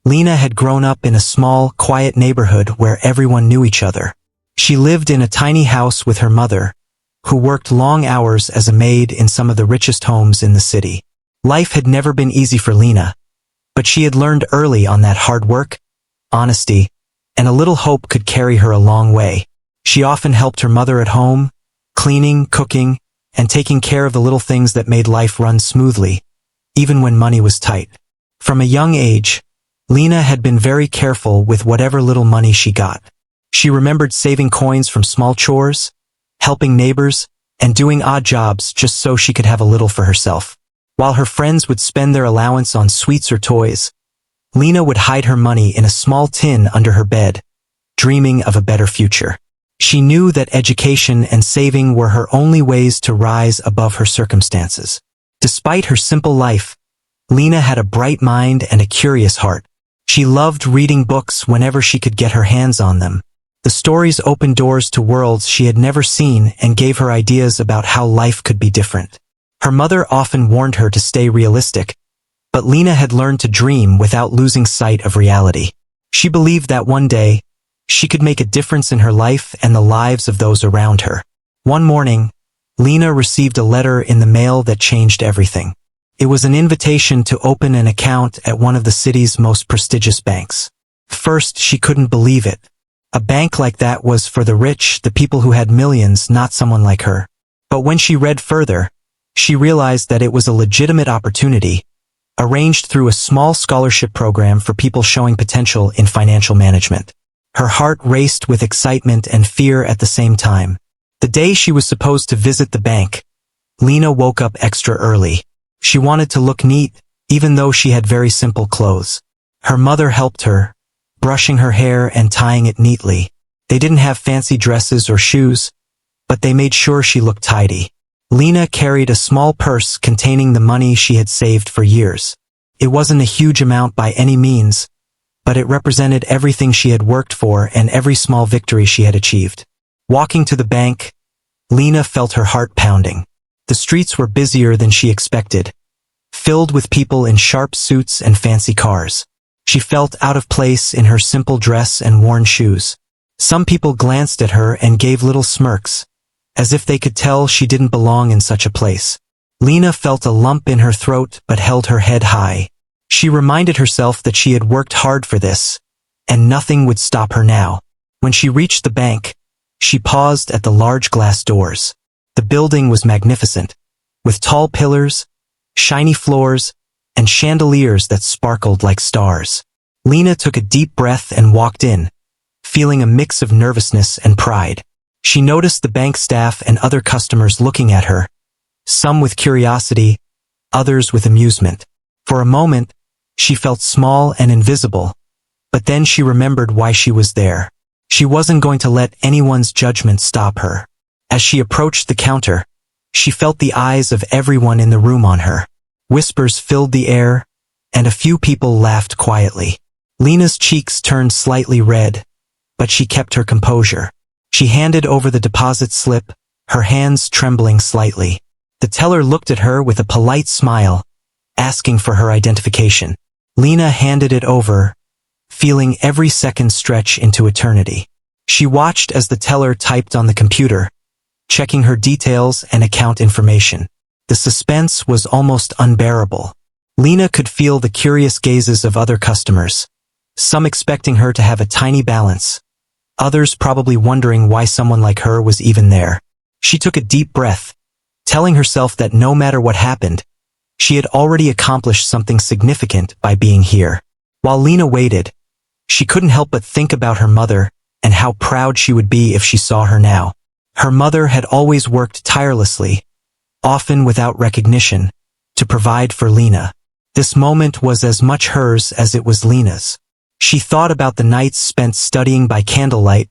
Lena had grown up in a small, quiet neighborhood where everyone knew each other. She lived in a tiny house with her mother, who worked long hours as a maid in some of the richest homes in the city. Life had never been easy for Lena, but she had learned early on that hard work, honesty, and a little hope could carry her a long way. She often helped her mother at home, cleaning, cooking, and taking care of the little things that made life run smoothly, even when money was tight. From a young age, Lena had been very careful with whatever little money she got. She remembered saving coins from small chores, helping neighbors, and doing odd jobs just so she could have a little for herself. While her friends would spend their allowance on sweets or toys, Lena would hide her money in a small tin under her bed, dreaming of a better future. She knew that education and saving were her only ways to rise above her circumstances. Despite her simple life, Lena had a bright mind and a curious heart. She loved reading books whenever she could get her hands on them. The stories opened doors to worlds she had never seen and gave her ideas about how life could be different. Her mother often warned her to stay realistic, but Lena had learned to dream without losing sight of reality. She believed that one day, she could make a difference in her life and the lives of those around her. One morning, Lena received a letter in the mail that changed everything. It was an invitation to open an account at one of the city's most prestigious banks. First, she couldn't believe it. A bank like that was for the rich, the people who had millions, not someone like her. But when she read further, she realized that it was a legitimate opportunity, arranged through a small scholarship program for people showing potential in financial management. Her heart raced with excitement and fear at the same time. The day she was supposed to visit the bank, Lena woke up extra early. She wanted to look neat, even though she had very simple clothes. Her mother helped her, brushing her hair and tying it neatly. They didn't have fancy dresses or shoes, but they made sure she looked tidy. Lena carried a small purse containing the money she had saved for years. It wasn't a huge amount by any means, but it represented everything she had worked for and every small victory she had achieved. Walking to the bank, Lena felt her heart pounding. The streets were busier than she expected, filled with people in sharp suits and fancy cars. She felt out of place in her simple dress and worn shoes. Some people glanced at her and gave little smirks, as if they could tell she didn't belong in such a place. Lena felt a lump in her throat but held her head high. She reminded herself that she had worked hard for this, and nothing would stop her now. When she reached the bank, she paused at the large glass doors. The building was magnificent, with tall pillars, shiny floors, and chandeliers that sparkled like stars. Lena took a deep breath and walked in, feeling a mix of nervousness and pride. She noticed the bank staff and other customers looking at her, some with curiosity, others with amusement. For a moment, she felt small and invisible, but then she remembered why she was there. She wasn't going to let anyone's judgment stop her. As she approached the counter, she felt the eyes of everyone in the room on her. Whispers filled the air, and a few people laughed quietly. Lena's cheeks turned slightly red, but she kept her composure. She handed over the deposit slip, her hands trembling slightly. The teller looked at her with a polite smile, asking for her identification. Lena handed it over, feeling every second stretch into eternity. She watched as the teller typed on the computer, checking her details and account information. The suspense was almost unbearable. Lena could feel the curious gazes of other customers, some expecting her to have a tiny balance, others probably wondering why someone like her was even there. She took a deep breath, telling herself that no matter what happened, she had already accomplished something significant by being here. While Lena waited, she couldn't help but think about her mother and how proud she would be if she saw her now. Her mother had always worked tirelessly, often without recognition, to provide for Lena. This moment was as much hers as it was Lena's. She thought about the nights spent studying by candlelight,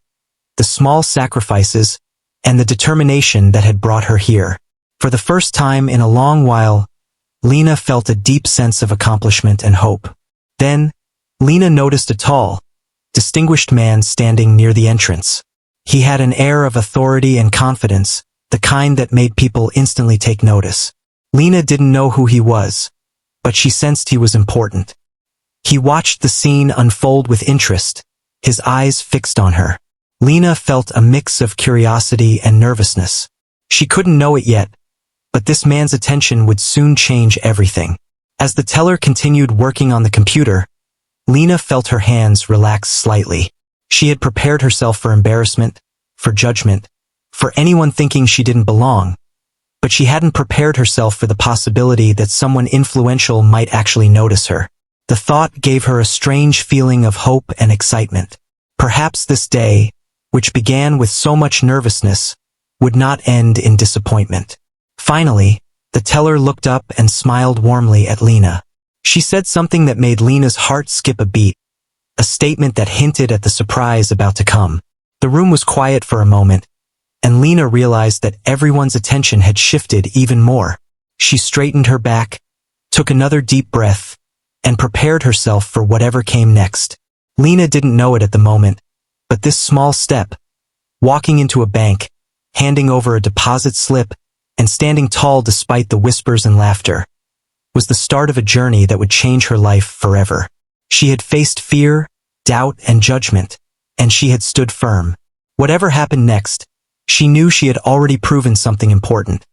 the small sacrifices, and the determination that had brought her here. For the first time in a long while, Lena felt a deep sense of accomplishment and hope. Then, Lena noticed a tall, distinguished man standing near the entrance. He had an air of authority and confidence, the kind that made people instantly take notice. Lena didn't know who he was, but she sensed he was important. He watched the scene unfold with interest, his eyes fixed on her. Lena felt a mix of curiosity and nervousness. She couldn't know it yet, but this man's attention would soon change everything. As the teller continued working on the computer, Lena felt her hands relax slightly. She had prepared herself for embarrassment, for judgment, for anyone thinking she didn't belong, but she hadn't prepared herself for the possibility that someone influential might actually notice her. The thought gave her a strange feeling of hope and excitement. Perhaps this day, which began with so much nervousness, would not end in disappointment. Finally, the teller looked up and smiled warmly at Lena. She said something that made Lena's heart skip a beat, a statement that hinted at the surprise about to come. The room was quiet for a moment, and Lena realized that everyone's attention had shifted even more. She straightened her back, took another deep breath, and prepared herself for whatever came next. Lena didn't know it at the moment, but this small step, walking into a bank, handing over a deposit slip, and standing tall despite the whispers and laughter, was the start of a journey that would change her life forever. She had faced fear, doubt, and judgment, and she had stood firm. Whatever happened next, she knew she had already proven something important.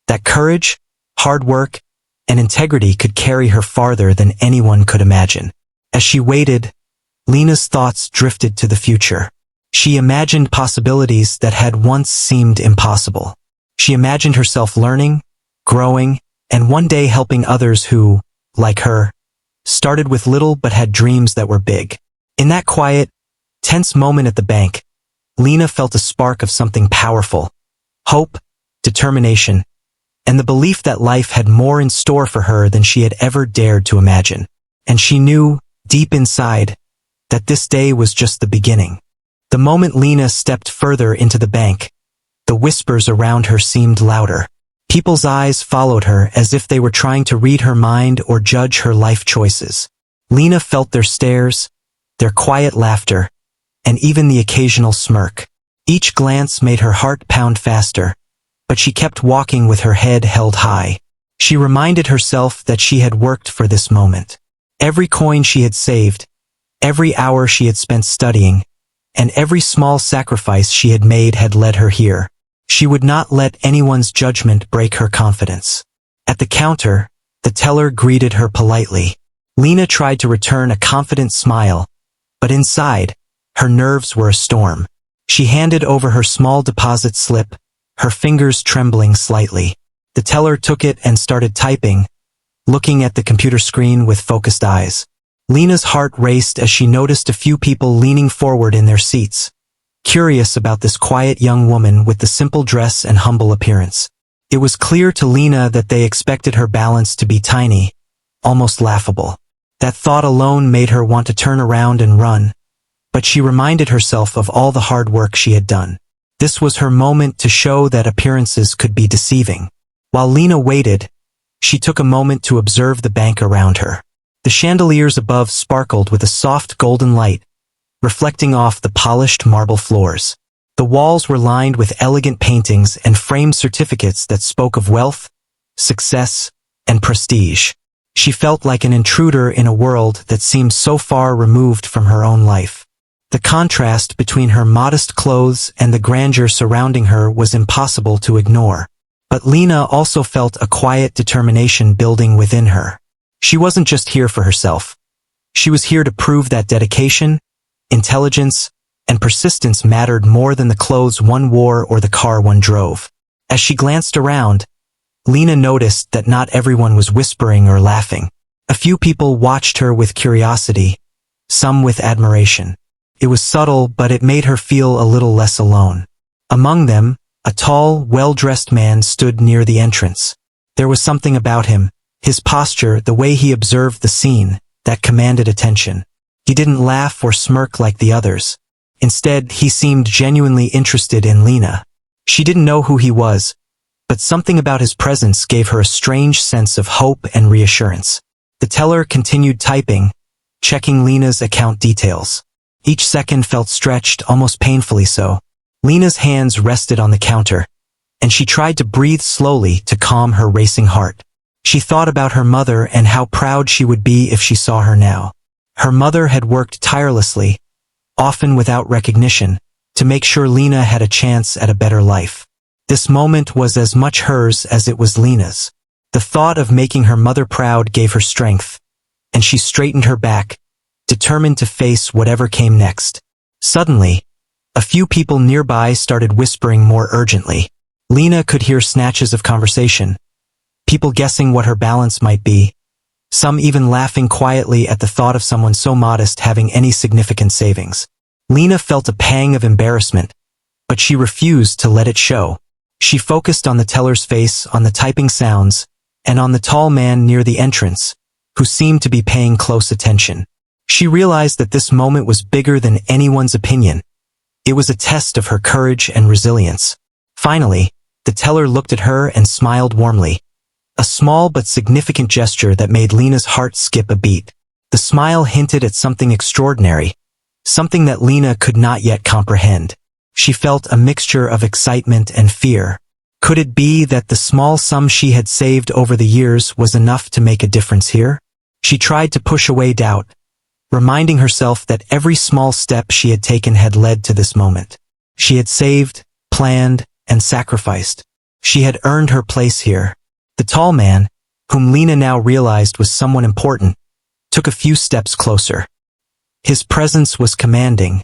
That courage, hard work, and integrity could carry her farther than anyone could imagine. As she waited, Lena's thoughts drifted to the future. She imagined possibilities that had once seemed impossible. She imagined herself learning, growing, and one day helping others who, like her, started with little but had dreams that were big. In that quiet, tense moment at the bank, Lena felt a spark of something powerful: hope, determination, and the belief that life had more in store for her than she had ever dared to imagine. And she knew, deep inside, that this day was just the beginning. The moment Lena stepped further into the bank, the whispers around her seemed louder. People's eyes followed her as if they were trying to read her mind or judge her life choices. Lena felt their stares, their quiet laughter, and even the occasional smirk. Each glance made her heart pound faster, but she kept walking with her head held high. She reminded herself that she had worked for this moment. Every coin she had saved, every hour she had spent studying, and every small sacrifice she had made had led her here. She would not let anyone's judgment break her confidence. At the counter, the teller greeted her politely. Lena tried to return a confident smile, but inside, her nerves were a storm. She handed over her small deposit slip, her fingers trembling slightly. The teller took it and started typing, looking at the computer screen with focused eyes. Lena's heart raced as she noticed a few people leaning forward in their seats, curious about this quiet young woman with the simple dress and humble appearance. It was clear to Lena that they expected her balance to be tiny, almost laughable. That thought alone made her want to turn around and run, but she reminded herself of all the hard work she had done. This was her moment to show that appearances could be deceiving. While Lena waited, she took a moment to observe the bank around her. The chandeliers above sparkled with a soft golden light, reflecting off the polished marble floors. The walls were lined with elegant paintings and framed certificates that spoke of wealth, success, and prestige. She felt like an intruder in a world that seemed so far removed from her own life. The contrast between her modest clothes and the grandeur surrounding her was impossible to ignore. But Lena also felt a quiet determination building within her. She wasn't just here for herself. She was here to prove that dedication, intelligence, and persistence mattered more than the clothes one wore or the car one drove. As she glanced around, Lena noticed that not everyone was whispering or laughing. A few people watched her with curiosity, some with admiration. It was subtle, but it made her feel a little less alone. Among them, a tall, well-dressed man stood near the entrance. There was something about him, his posture, the way he observed the scene, that commanded attention. He didn't laugh or smirk like the others. Instead, he seemed genuinely interested in Lena. She didn't know who he was, but something about his presence gave her a strange sense of hope and reassurance. The teller continued typing, checking Lena's account details. Each second felt stretched, almost painfully so. Lena's hands rested on the counter, and she tried to breathe slowly to calm her racing heart. She thought about her mother and how proud she would be if she saw her now. Her mother had worked tirelessly, often without recognition, to make sure Lena had a chance at a better life. This moment was as much hers as it was Lena's. The thought of making her mother proud gave her strength, and she straightened her back, determined to face whatever came next. Suddenly, a few people nearby started whispering more urgently. Lena could hear snatches of conversation, people guessing what her balance might be, some even laughing quietly at the thought of someone so modest having any significant savings. Lena felt a pang of embarrassment, but she refused to let it show. She focused on the teller's face, on the typing sounds, and on the tall man near the entrance, who seemed to be paying close attention. She realized that this moment was bigger than anyone's opinion. It was a test of her courage and resilience. Finally, the teller looked at her and smiled warmly. A small but significant gesture that made Lena's heart skip a beat. The smile hinted at something extraordinary, something that Lena could not yet comprehend. She felt a mixture of excitement and fear. Could it be that the small sum she had saved over the years was enough to make a difference here? She tried to push away doubt, reminding herself that every small step she had taken had led to this moment. She had saved, planned, and sacrificed. She had earned her place here. The tall man, whom Lena now realized was someone important, took a few steps closer. His presence was commanding,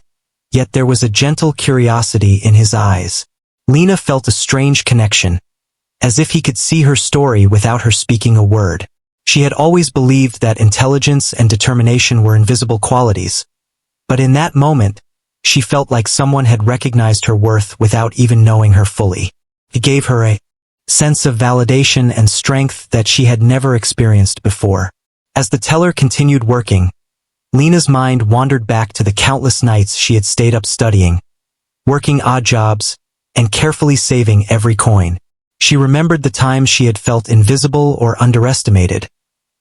yet there was a gentle curiosity in his eyes. Lena felt a strange connection, as if he could see her story without her speaking a word. She had always believed that intelligence and determination were invisible qualities, but in that moment, she felt like someone had recognized her worth without even knowing her fully. It gave her a sense of validation and strength that she had never experienced before. As the teller continued working, Lena's mind wandered back to the countless nights she had stayed up studying, working odd jobs, and carefully saving every coin. She remembered the times she had felt invisible or underestimated,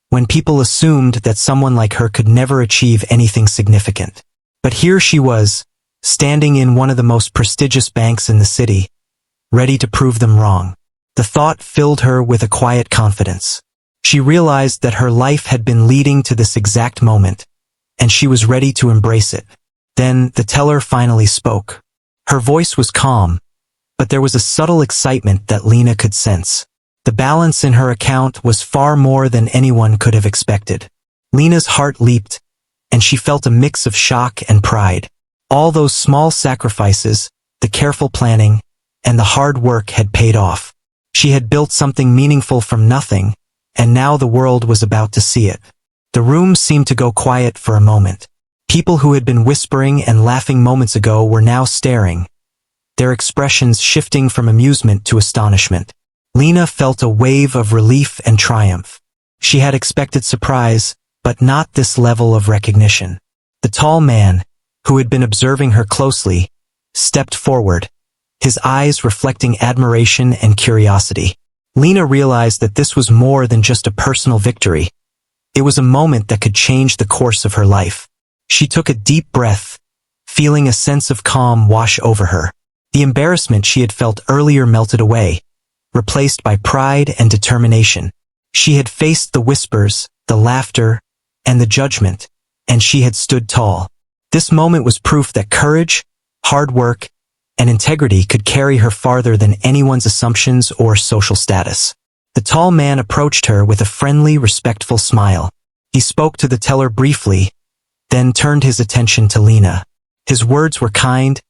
when people assumed that someone like her could never achieve anything significant. But here she was, standing in one of the most prestigious banks in the city, ready to prove them wrong. The thought filled her with a quiet confidence. She realized that her life had been leading to this exact moment, and she was ready to embrace it. Then the teller finally spoke. Her voice was calm, but there was a subtle excitement that Lena could sense. The balance in her account was far more than anyone could have expected. Lena's heart leaped, and she felt a mix of shock and pride. All those small sacrifices, the careful planning, and the hard work had paid off. She had built something meaningful from nothing, and now the world was about to see it. The room seemed to go quiet for a moment. People who had been whispering and laughing moments ago were now staring, their expressions shifting from amusement to astonishment. Lena felt a wave of relief and triumph. She had expected surprise, but not this level of recognition. The tall man, who had been observing her closely, stepped forward, his eyes reflecting admiration and curiosity. Lena realized that this was more than just a personal victory. It was a moment that could change the course of her life. She took a deep breath, feeling a sense of calm wash over her. The embarrassment she had felt earlier melted away, replaced by pride and determination. She had faced the whispers, the laughter, and the judgment, and she had stood tall. This moment was proof that courage, hard work, and integrity could carry her farther than anyone's assumptions or social status. The tall man approached her with a friendly, respectful smile. He spoke to the teller briefly, then turned his attention to Lena. His words were kind,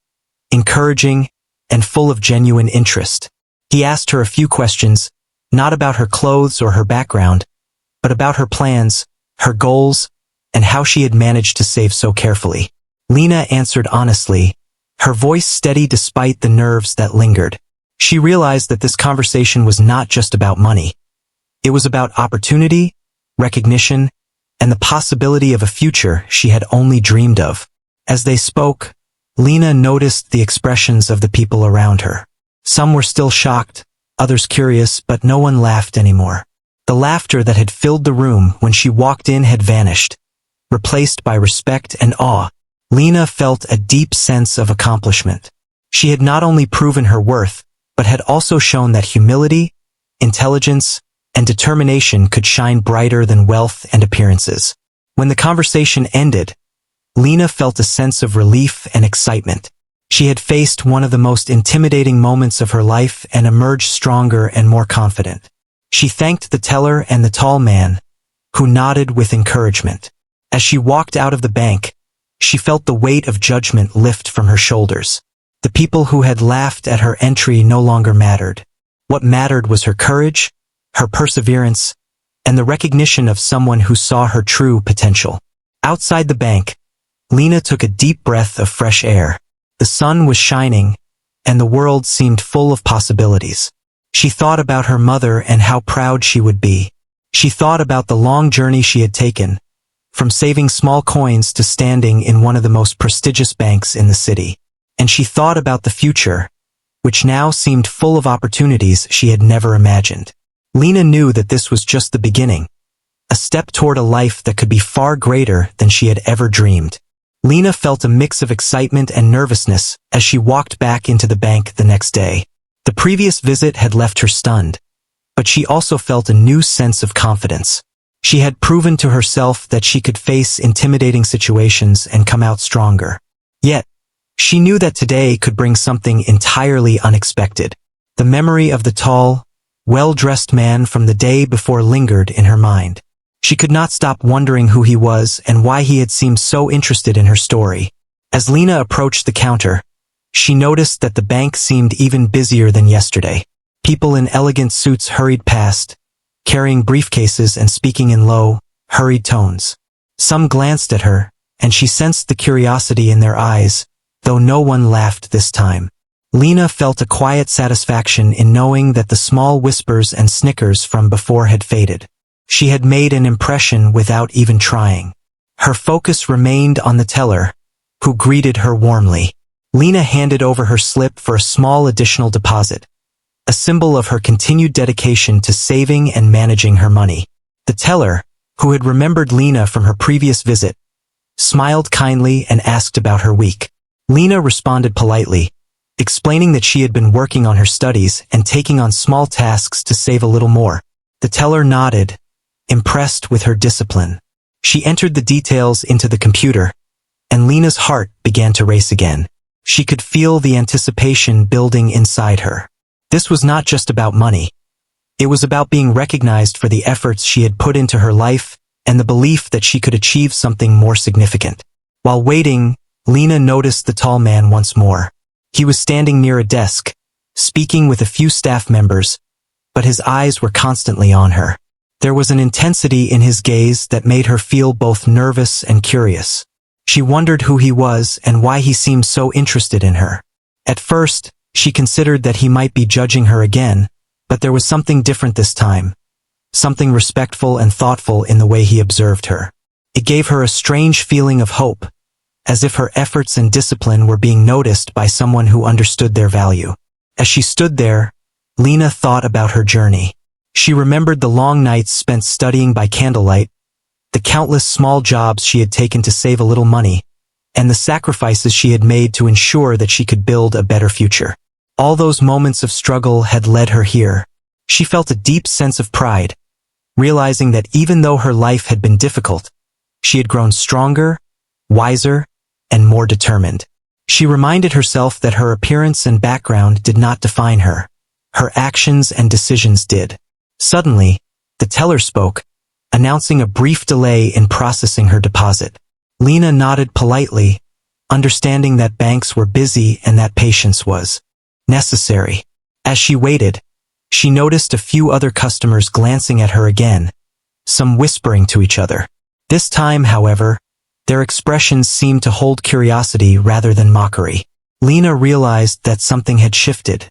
encouraging, and full of genuine interest. He asked her a few questions, not about her clothes or her background, but about her plans, her goals, and how she had managed to save so carefully. Lena answered honestly, her voice steady despite the nerves that lingered. She realized that this conversation was not just about money. It was about opportunity, recognition, and the possibility of a future she had only dreamed of. As they spoke, Lena noticed the expressions of the people around her. Some were still shocked, others curious, but no one laughed anymore. The laughter that had filled the room when she walked in had vanished, replaced by respect and awe. Lena felt a deep sense of accomplishment. She had not only proven her worth, but had also shown that humility, intelligence, and determination could shine brighter than wealth and appearances. When the conversation ended, Lena felt a sense of relief and excitement. She had faced one of the most intimidating moments of her life and emerged stronger and more confident. She thanked the teller and the tall man, who nodded with encouragement. As she walked out of the bank, she felt the weight of judgment lift from her shoulders. The people who had laughed at her entry no longer mattered. What mattered was her courage, her perseverance, and the recognition of someone who saw her true potential. Outside the bank, Lena took a deep breath of fresh air. The sun was shining, and the world seemed full of possibilities. She thought about her mother and how proud she would be. She thought about the long journey she had taken, from saving small coins to standing in one of the most prestigious banks in the city. And she thought about the future, which now seemed full of opportunities she had never imagined. Lena knew that this was just the beginning, a step toward a life that could be far greater than she had ever dreamed. Lena felt a mix of excitement and nervousness as she walked back into the bank the next day. The previous visit had left her stunned, but she also felt a new sense of confidence. She had proven to herself that she could face intimidating situations and come out stronger. Yet, she knew that today could bring something entirely unexpected. The memory of the tall, well-dressed man from the day before lingered in her mind. She could not stop wondering who he was and why he had seemed so interested in her story. As Lena approached the counter, she noticed that the bank seemed even busier than yesterday. People in elegant suits hurried past, carrying briefcases and speaking in low, hurried tones. Some glanced at her, and she sensed the curiosity in their eyes, though no one laughed this time. Lena felt a quiet satisfaction in knowing that the small whispers and snickers from before had faded. She had made an impression without even trying. Her focus remained on the teller, who greeted her warmly. Lena handed over her slip for a small additional deposit, a symbol of her continued dedication to saving and managing her money. The teller, who had remembered Lena from her previous visit, smiled kindly and asked about her week. Lena responded politely, explaining that she had been working on her studies and taking on small tasks to save a little more. The teller nodded, impressed with her discipline. She entered the details into the computer, and Lena's heart began to race again. She could feel the anticipation building inside her. This was not just about money. It was about being recognized for the efforts she had put into her life and the belief that she could achieve something more significant. While waiting, Lena noticed the tall man once more. He was standing near a desk, speaking with a few staff members, but his eyes were constantly on her. There was an intensity in his gaze that made her feel both nervous and curious. She wondered who he was and why he seemed so interested in her. At first, she considered that he might be judging her again, but there was something different this time, something respectful and thoughtful in the way he observed her. It gave her a strange feeling of hope, as if her efforts and discipline were being noticed by someone who understood their value. As she stood there, Lena thought about her journey. She remembered the long nights spent studying by candlelight, the countless small jobs she had taken to save a little money, and the sacrifices she had made to ensure that she could build a better future. All those moments of struggle had led her here. She felt a deep sense of pride, realizing that even though her life had been difficult, she had grown stronger, wiser, and more determined. She reminded herself that her appearance and background did not define her. Her actions and decisions did. Suddenly, the teller spoke, announcing a brief delay in processing her deposit. Lena nodded politely, understanding that banks were busy and that patience was necessary. As she waited, she noticed a few other customers glancing at her again, some whispering to each other. This time, however, their expressions seemed to hold curiosity rather than mockery. Lena realized that something had shifted.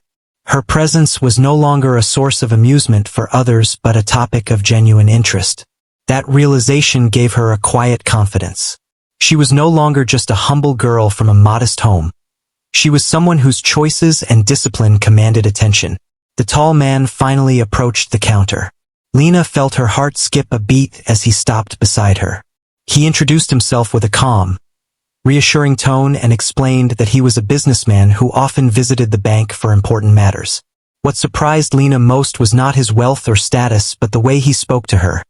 Her presence was no longer a source of amusement for others but a topic of genuine interest. That realization gave her a quiet confidence. She was no longer just a humble girl from a modest home. She was someone whose choices and discipline commanded attention. The tall man finally approached the counter. Lena felt her heart skip a beat as he stopped beside her. He introduced himself with a calm, reassuring tone and explained that he was a businessman who often visited the bank for important matters. What surprised Lena most was not his wealth or status but the way he spoke to her,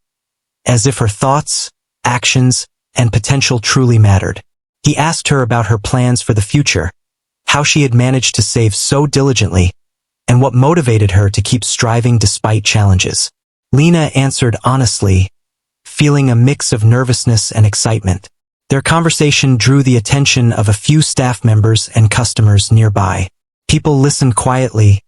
as if her thoughts, actions, and potential truly mattered. He asked her about her plans for the future, how she had managed to save so diligently, and what motivated her to keep striving despite challenges. Lena answered honestly, feeling a mix of nervousness and excitement. Their conversation drew the attention of a few staff members and customers nearby. People listened quietly,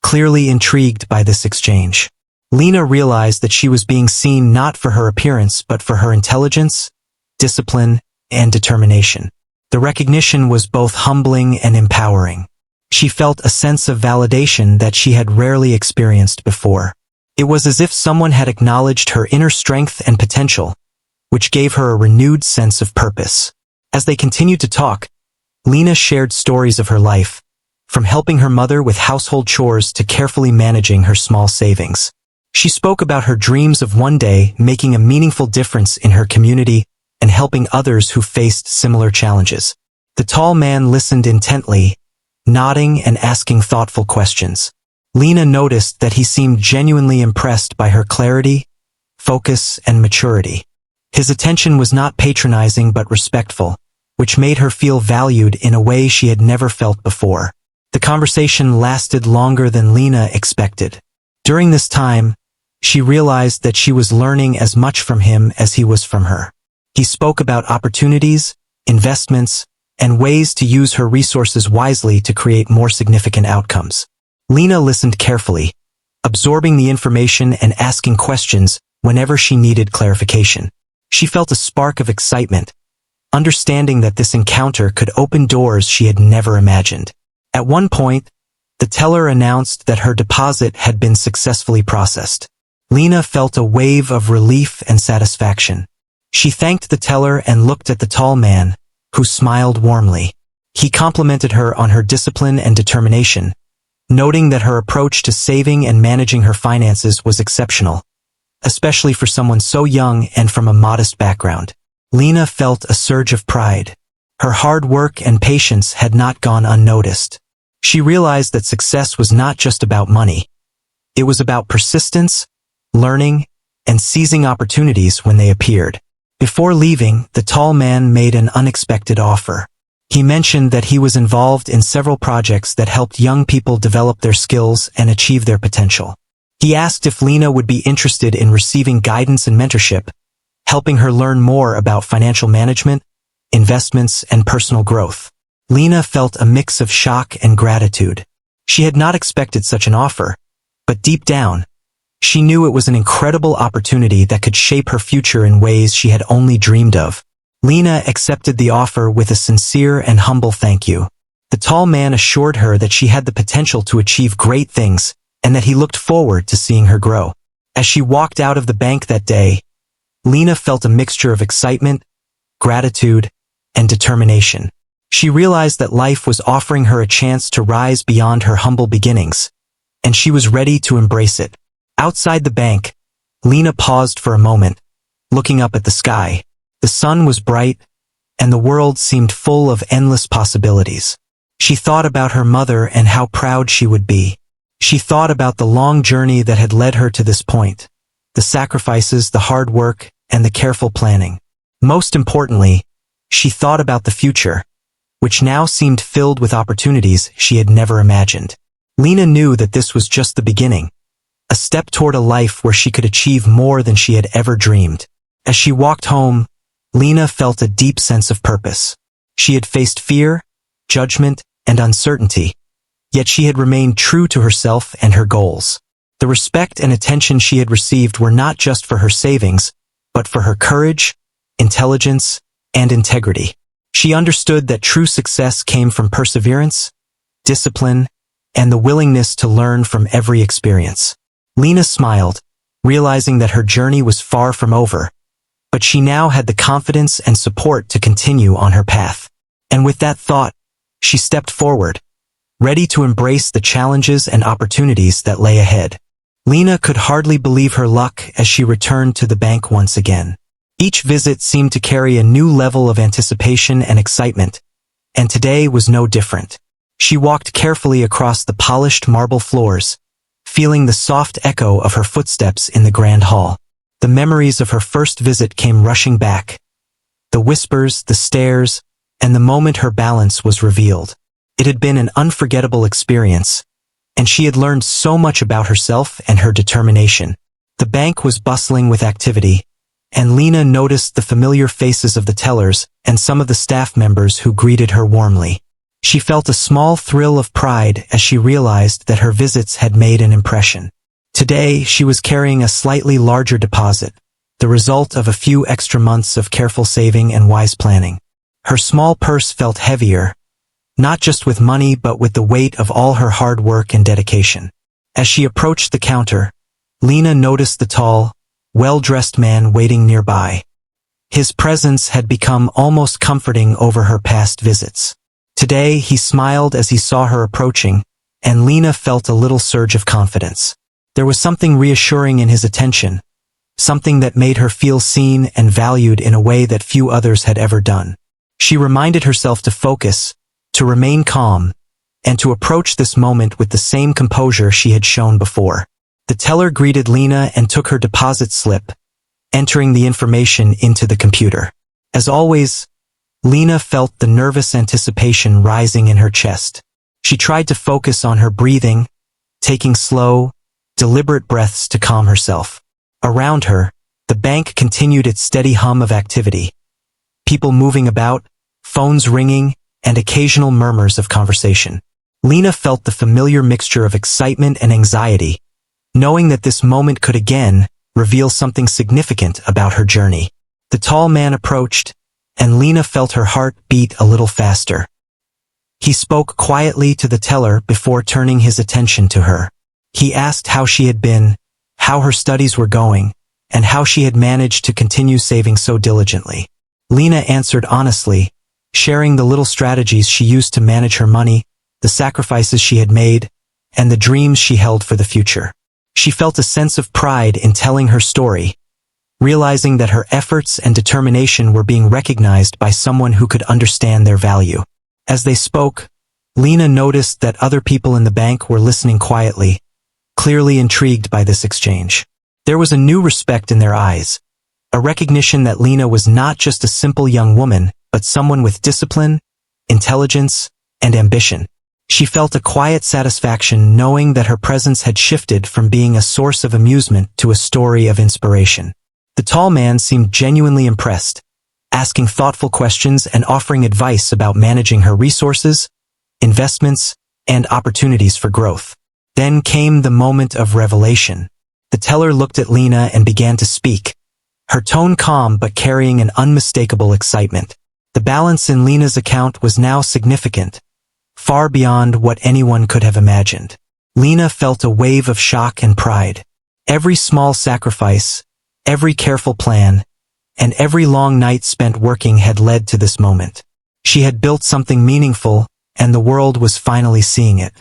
clearly intrigued by this exchange. Lena realized that she was being seen not for her appearance but for her intelligence, discipline, and determination. The recognition was both humbling and empowering. She felt a sense of validation that she had rarely experienced before. It was as if someone had acknowledged her inner strength and potential, which gave her a renewed sense of purpose. As they continued to talk, Lena shared stories of her life, from helping her mother with household chores to carefully managing her small savings. She spoke about her dreams of one day making a meaningful difference in her community and helping others who faced similar challenges. The tall man listened intently, nodding and asking thoughtful questions. Lena noticed that he seemed genuinely impressed by her clarity, focus, and maturity. His attention was not patronizing but respectful, which made her feel valued in a way she had never felt before. The conversation lasted longer than Lena expected. During this time, she realized that she was learning as much from him as he was from her. He spoke about opportunities, investments, and ways to use her resources wisely to create more significant outcomes. Lena listened carefully, absorbing the information and asking questions whenever she needed clarification. She felt a spark of excitement, understanding that this encounter could open doors she had never imagined. At one point, the teller announced that her deposit had been successfully processed. Lena felt a wave of relief and satisfaction. She thanked the teller and looked at the tall man, who smiled warmly. He complimented her on her discipline and determination, noting that her approach to saving and managing her finances was exceptional, especially for someone so young and from a modest background. Lena felt a surge of pride. Her hard work and patience had not gone unnoticed. She realized that success was not just about money. It was about persistence, learning, and seizing opportunities when they appeared. Before leaving, the tall man made an unexpected offer. He mentioned that he was involved in several projects that helped young people develop their skills and achieve their potential. He asked if Lena would be interested in receiving guidance and mentorship, helping her learn more about financial management, investments, and personal growth. Lena felt a mix of shock and gratitude. She had not expected such an offer, but deep down, she knew it was an incredible opportunity that could shape her future in ways she had only dreamed of. Lena accepted the offer with a sincere and humble thank you. The tall man assured her that she had the potential to achieve great things and that he looked forward to seeing her grow. As she walked out of the bank that day, Lena felt a mixture of excitement, gratitude, and determination. She realized that life was offering her a chance to rise beyond her humble beginnings, and she was ready to embrace it. Outside the bank, Lena paused for a moment, looking up at the sky. The sun was bright, and the world seemed full of endless possibilities. She thought about her mother and how proud she would be. She thought about the long journey that had led her to this point, the sacrifices, the hard work, and the careful planning. Most importantly, she thought about the future, which now seemed filled with opportunities she had never imagined. Lena knew that this was just the beginning, a step toward a life where she could achieve more than she had ever dreamed. As she walked home, Lena felt a deep sense of purpose. She had faced fear, judgment, and uncertainty, yet she had remained true to herself and her goals. The respect and attention she had received were not just for her savings, but for her courage, intelligence, and integrity. She understood that true success came from perseverance, discipline, and the willingness to learn from every experience. Lena smiled, realizing that her journey was far from over, but she now had the confidence and support to continue on her path. And with that thought, she stepped forward, ready to embrace the challenges and opportunities that lay ahead. Lena could hardly believe her luck as she returned to the bank once again. Each visit seemed to carry a new level of anticipation and excitement, and today was no different. She walked carefully across the polished marble floors, feeling the soft echo of her footsteps in the grand hall. The memories of her first visit came rushing back. The whispers, the stares, and the moment her balance was revealed. It had been an unforgettable experience, and she had learned so much about herself and her determination. The bank was bustling with activity, and Lena noticed the familiar faces of the tellers and some of the staff members who greeted her warmly. She felt a small thrill of pride as she realized that her visits had made an impression. Today, she was carrying a slightly larger deposit, the result of a few extra months of careful saving and wise planning. Her small purse felt heavier, not just with money but with the weight of all her hard work and dedication. As she approached the counter, Lena noticed the tall, well-dressed man waiting nearby. His presence had become almost comforting over her past visits. Today, he smiled as he saw her approaching, and Lena felt a little surge of confidence. There was something reassuring in his attention, something that made her feel seen and valued in a way that few others had ever done. She reminded herself to focus, to remain calm, and to approach this moment with the same composure she had shown before. The teller greeted Lena and took her deposit slip, entering the information into the computer. As always, Lena felt the nervous anticipation rising in her chest. She tried to focus on her breathing, taking slow, deliberate breaths to calm herself. Around her, the bank continued its steady hum of activity. People moving about, phones ringing, and occasional murmurs of conversation. Lena felt the familiar mixture of excitement and anxiety, knowing that this moment could again reveal something significant about her journey. The tall man approached, and Lena felt her heart beat a little faster. He spoke quietly to the teller before turning his attention to her. He asked how she had been, how her studies were going, and how she had managed to continue saving so diligently. Lena answered honestly, sharing the little strategies she used to manage her money, the sacrifices she had made, and the dreams she held for the future. She felt a sense of pride in telling her story, realizing that her efforts and determination were being recognized by someone who could understand their value. As they spoke, Lena noticed that other people in the bank were listening quietly, clearly intrigued by this exchange. There was a new respect in their eyes, a recognition that Lena was not just a simple young woman, but someone with discipline, intelligence, and ambition. She felt a quiet satisfaction knowing that her presence had shifted from being a source of amusement to a story of inspiration. The tall man seemed genuinely impressed, asking thoughtful questions and offering advice about managing her resources, investments, and opportunities for growth. Then came the moment of revelation. The teller looked at Lena and began to speak, her tone calm but carrying an unmistakable excitement. The balance in Lena's account was now significant, far beyond what anyone could have imagined. Lena felt a wave of shock and pride. Every small sacrifice, every careful plan, and every long night spent working had led to this moment. She had built something meaningful, and the world was finally seeing it.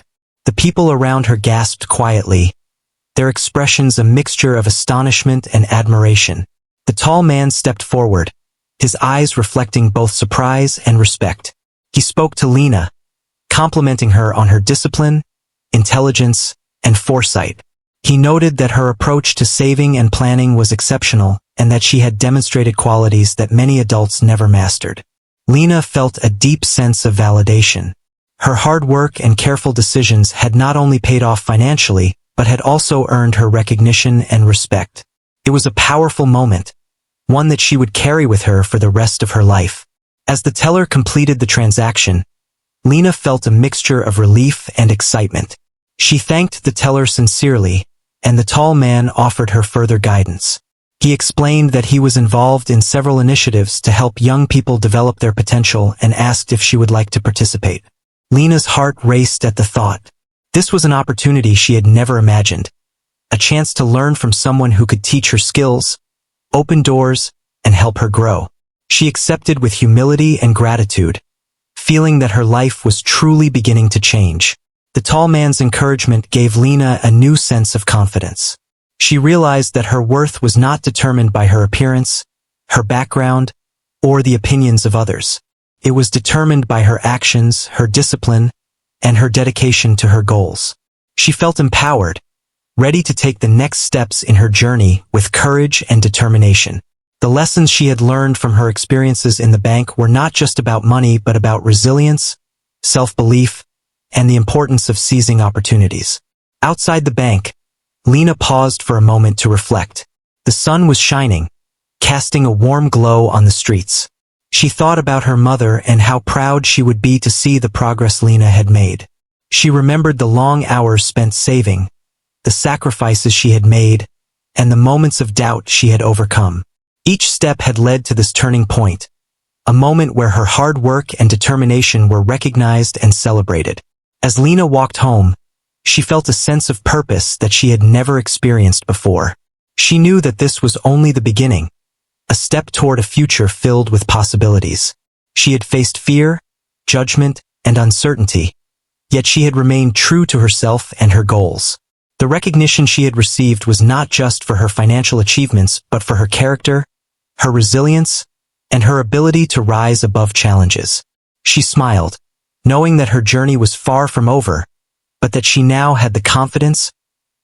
The people around her gasped quietly, their expressions a mixture of astonishment and admiration. The tall man stepped forward, his eyes reflecting both surprise and respect. He spoke to Lena, complimenting her on her discipline, intelligence, and foresight. He noted that her approach to saving and planning was exceptional, and that she had demonstrated qualities that many adults never mastered. Lena felt a deep sense of validation. Her hard work and careful decisions had not only paid off financially, but had also earned her recognition and respect. It was a powerful moment, one that she would carry with her for the rest of her life. As the teller completed the transaction, Lena felt a mixture of relief and excitement. She thanked the teller sincerely, and the tall man offered her further guidance. He explained that he was involved in several initiatives to help young people develop their potential and asked if she would like to participate. Lena's heart raced at the thought. This was an opportunity she had never imagined, a chance to learn from someone who could teach her skills, open doors, and help her grow. She accepted with humility and gratitude, feeling that her life was truly beginning to change. The tall man's encouragement gave Lena a new sense of confidence. She realized that her worth was not determined by her appearance, her background, or the opinions of others. It was determined by her actions, her discipline, and her dedication to her goals. She felt empowered, ready to take the next steps in her journey with courage and determination. The lessons she had learned from her experiences in the bank were not just about money but about resilience, self-belief, and the importance of seizing opportunities. Outside the bank, Lena paused for a moment to reflect. The sun was shining, casting a warm glow on the streets. She thought about her mother and how proud she would be to see the progress Lena had made. She remembered the long hours spent saving, the sacrifices she had made, and the moments of doubt she had overcome. Each step had led to this turning point, a moment where her hard work and determination were recognized and celebrated. As Lena walked home, she felt a sense of purpose that she had never experienced before. She knew that this was only the beginning, a step toward a future filled with possibilities. She had faced fear, judgment, and uncertainty, yet she had remained true to herself and her goals. The recognition she had received was not just for her financial achievements, but for her character, her resilience, and her ability to rise above challenges. She smiled, knowing that her journey was far from over, but that she now had the confidence,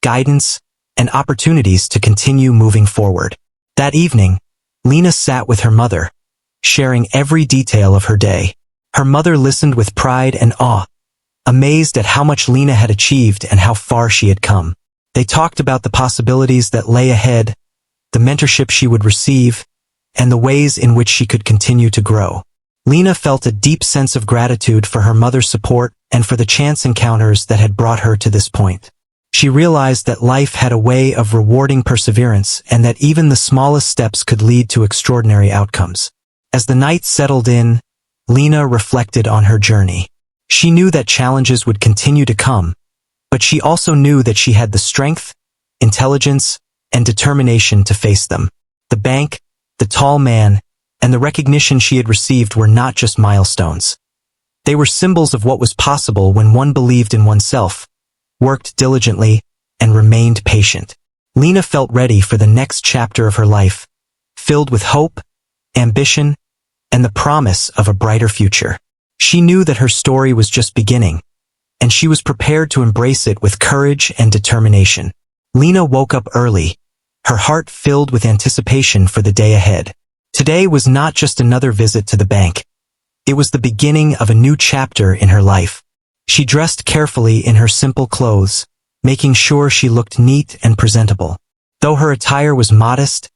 guidance, and opportunities to continue moving forward. That evening, Lena sat with her mother, sharing every detail of her day. Her mother listened with pride and awe, amazed at how much Lena had achieved and how far she had come. They talked about the possibilities that lay ahead, the mentorship she would receive, and the ways in which she could continue to grow. Lena felt a deep sense of gratitude for her mother's support and for the chance encounters that had brought her to this point. She realized that life had a way of rewarding perseverance and that even the smallest steps could lead to extraordinary outcomes. As the night settled in, Lena reflected on her journey. She knew that challenges would continue to come, but she also knew that she had the strength, intelligence, and determination to face them. The bank, the tall man, and the recognition she had received were not just milestones. They were symbols of what was possible when one believed in oneself, worked diligently, and remained patient. Lena felt ready for the next chapter of her life, filled with hope, ambition, and the promise of a brighter future. She knew that her story was just beginning, and she was prepared to embrace it with courage and determination. Lena woke up early, her heart filled with anticipation for the day ahead. Today was not just another visit to the bank. It was the beginning of a new chapter in her life. She dressed carefully in her simple clothes, making sure she looked neat and presentable. Though her attire was modest,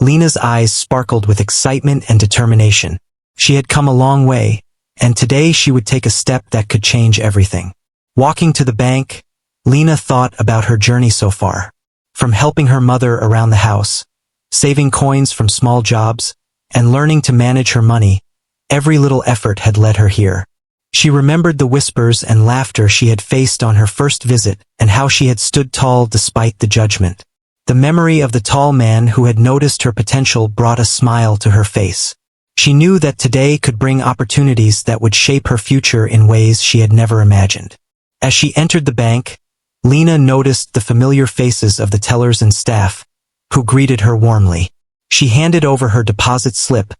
Lena's eyes sparkled with excitement and determination. She had come a long way, and today she would take a step that could change everything. Walking to the bank, Lena thought about her journey so far. From helping her mother around the house, saving coins from small jobs, and learning to manage her money, every little effort had led her here. She remembered the whispers and laughter she had faced on her first visit and how she had stood tall despite the judgment. The memory of the tall man who had noticed her potential brought a smile to her face. She knew that today could bring opportunities that would shape her future in ways she had never imagined. As she entered the bank, Lena noticed the familiar faces of the tellers and staff, who greeted her warmly. She handed over her deposit slip,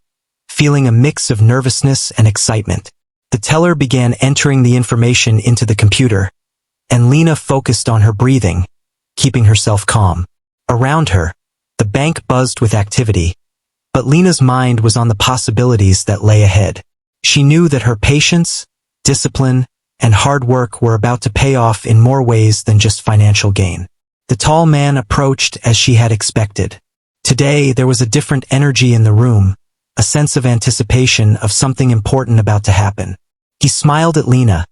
feeling a mix of nervousness and excitement. The teller began entering the information into the computer, and Lena focused on her breathing, keeping herself calm. Around her, the bank buzzed with activity, but Lena's mind was on the possibilities that lay ahead. She knew that her patience, discipline, and hard work were about to pay off in more ways than just financial gain. The tall man approached as she had expected. Today, there was a different energy in the room, a sense of anticipation of something important about to happen. He smiled at Lena,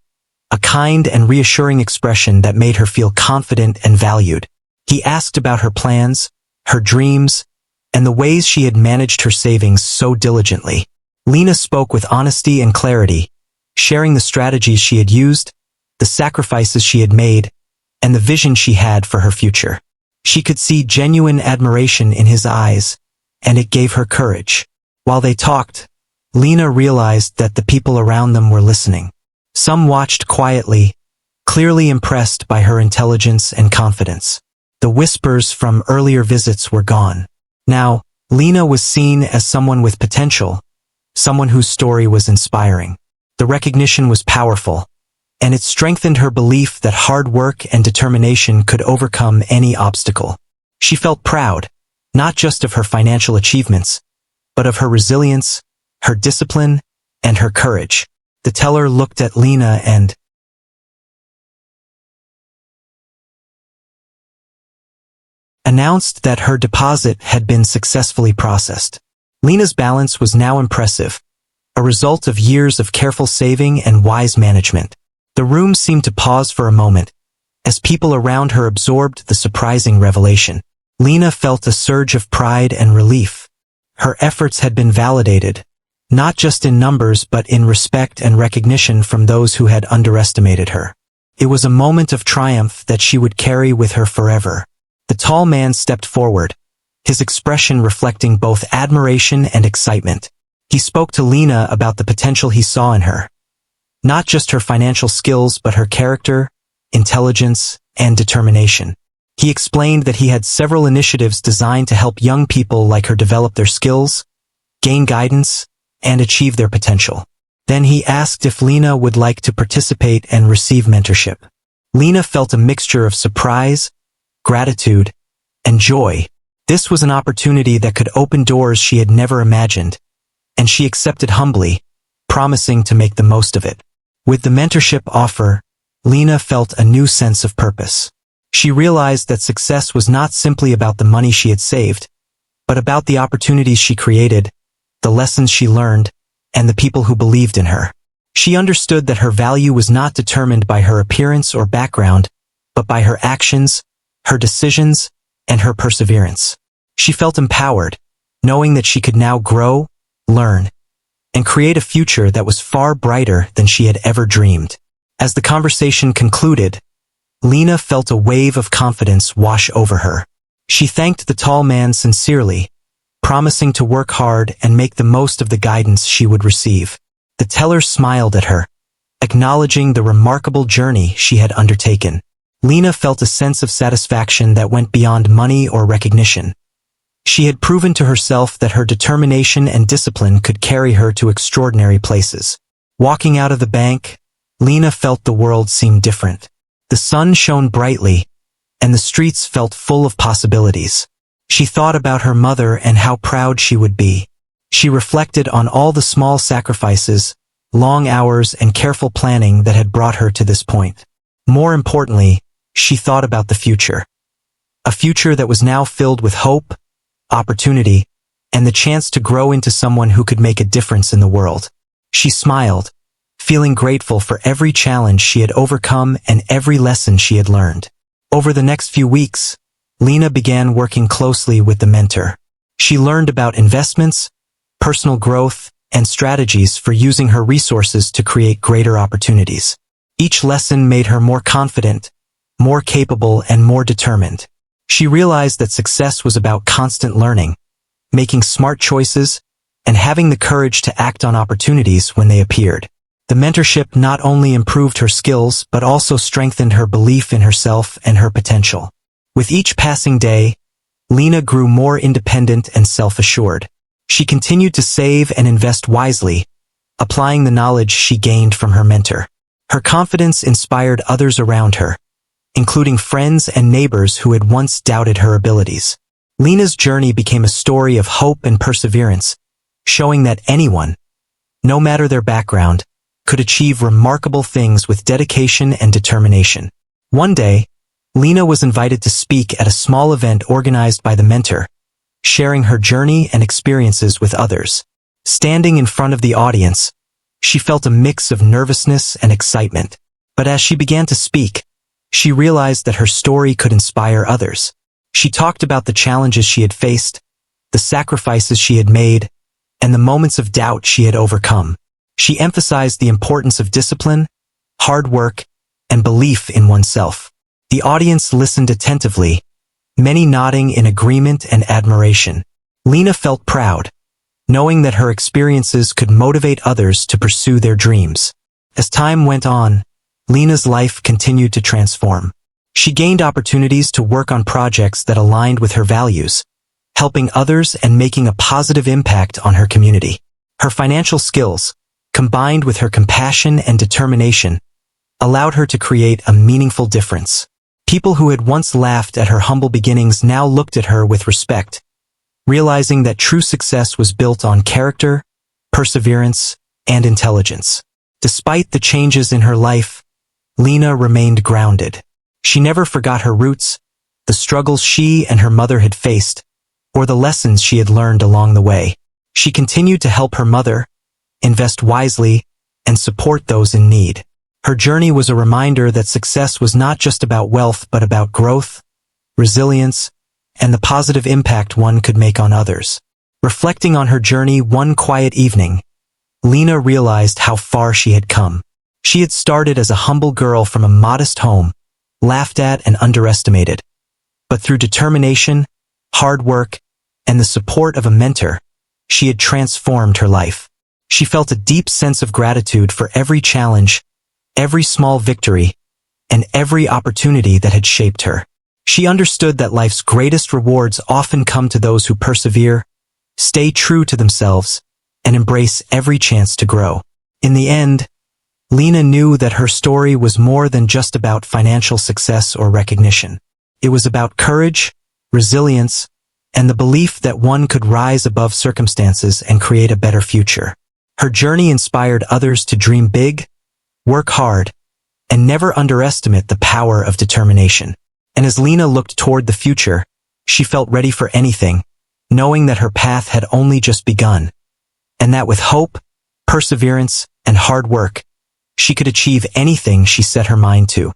a kind and reassuring expression that made her feel confident and valued. He asked about her plans, her dreams, and the ways she had managed her savings so diligently. Lena spoke with honesty and clarity, sharing the strategies she had used, the sacrifices she had made, and the vision she had for her future. She could see genuine admiration in his eyes, and it gave her courage. While they talked, Lena realized that the people around them were listening. Some watched quietly, clearly impressed by her intelligence and confidence. The whispers from earlier visits were gone. Now, Lena was seen as someone with potential, someone whose story was inspiring. The recognition was powerful, and it strengthened her belief that hard work and determination could overcome any obstacle. She felt proud, not just of her financial achievements, but of her resilience, her discipline, and her courage. The teller looked at Lena and announced that her deposit had been successfully processed. Lena's balance was now impressive, a result of years of careful saving and wise management. The room seemed to pause for a moment, as people around her absorbed the surprising revelation. Lena felt a surge of pride and relief. Her efforts had been validated, not just in numbers but in respect and recognition from those who had underestimated her. It was a moment of triumph that she would carry with her forever. The tall man stepped forward, his expression reflecting both admiration and excitement. He spoke to Lena about the potential he saw in her. Not just her financial skills but her character, intelligence, and determination. He explained that he had several initiatives designed to help young people like her develop their skills, gain guidance, and achieve their potential. Then he asked if Lena would like to participate and receive mentorship. Lena felt a mixture of surprise, gratitude, and joy. This was an opportunity that could open doors she had never imagined, and she accepted humbly, promising to make the most of it. With the mentorship offer, Lena felt a new sense of purpose. She realized that success was not simply about the money she had saved, but about the opportunities she created, the lessons she learned, and the people who believed in her. She understood that her value was not determined by her appearance or background, but by her actions, her decisions, and her perseverance. She felt empowered, knowing that she could now grow, learn, and create a future that was far brighter than she had ever dreamed. As the conversation concluded, Lena felt a wave of confidence wash over her. She thanked the tall man sincerely, promising to work hard and make the most of the guidance she would receive. The teller smiled at her, acknowledging the remarkable journey she had undertaken. Lena felt a sense of satisfaction that went beyond money or recognition. She had proven to herself that her determination and discipline could carry her to extraordinary places. Walking out of the bank, Lena felt the world seem different. The sun shone brightly, and the streets felt full of possibilities. She thought about her mother and how proud she would be. She reflected on all the small sacrifices, long hours, and careful planning that had brought her to this point. More importantly, she thought about the future. A future that was now filled with hope, opportunity, and the chance to grow into someone who could make a difference in the world. She smiled, feeling grateful for every challenge she had overcome and every lesson she had learned. Over the next few weeks, Lena began working closely with the mentor. She learned about investments, personal growth, and strategies for using her resources to create greater opportunities. Each lesson made her more confident, more capable, and more determined. She realized that success was about constant learning, making smart choices, and having the courage to act on opportunities when they appeared. The mentorship not only improved her skills but also strengthened her belief in herself and her potential. With each passing day, Lena grew more independent and self-assured. She continued to save and invest wisely, applying the knowledge she gained from her mentor. Her confidence inspired others around her, including friends and neighbors who had once doubted her abilities. Lena's journey became a story of hope and perseverance, showing that anyone, no matter their background, could achieve remarkable things with dedication and determination. One day, Lena was invited to speak at a small event organized by the mentor, sharing her journey and experiences with others. Standing in front of the audience, she felt a mix of nervousness and excitement. But as she began to speak, she realized that her story could inspire others. She talked about the challenges she had faced, the sacrifices she had made, and the moments of doubt she had overcome. She emphasized the importance of discipline, hard work, and belief in oneself. The audience listened attentively, many nodding in agreement and admiration. Lena felt proud, knowing that her experiences could motivate others to pursue their dreams. As time went on, Lena's life continued to transform. She gained opportunities to work on projects that aligned with her values, helping others and making a positive impact on her community. Her financial skills, combined with her compassion and determination, allowed her to create a meaningful difference. People who had once laughed at her humble beginnings now looked at her with respect, realizing that true success was built on character, perseverance, and intelligence. Despite the changes in her life, Lena remained grounded. She never forgot her roots, the struggles she and her mother had faced, or the lessons she had learned along the way. She continued to help her mother, invest wisely, and support those in need. Her journey was a reminder that success was not just about wealth but about growth, resilience, and the positive impact one could make on others. Reflecting on her journey one quiet evening, Lena realized how far she had come. She had started as a humble girl from a modest home, laughed at and underestimated. But through determination, hard work, and the support of a mentor, she had transformed her life. She felt a deep sense of gratitude for every challenge, every small victory, and every opportunity that had shaped her. She understood that life's greatest rewards often come to those who persevere, stay true to themselves, and embrace every chance to grow. In the end, Lena knew that her story was more than just about financial success or recognition. It was about courage, resilience, and the belief that one could rise above circumstances and create a better future. Her journey inspired others to dream big, work hard, and never underestimate the power of determination. And as Lena looked toward the future, she felt ready for anything, knowing that her path had only just begun, and that with hope, perseverance, and hard work, she could achieve anything she set her mind to.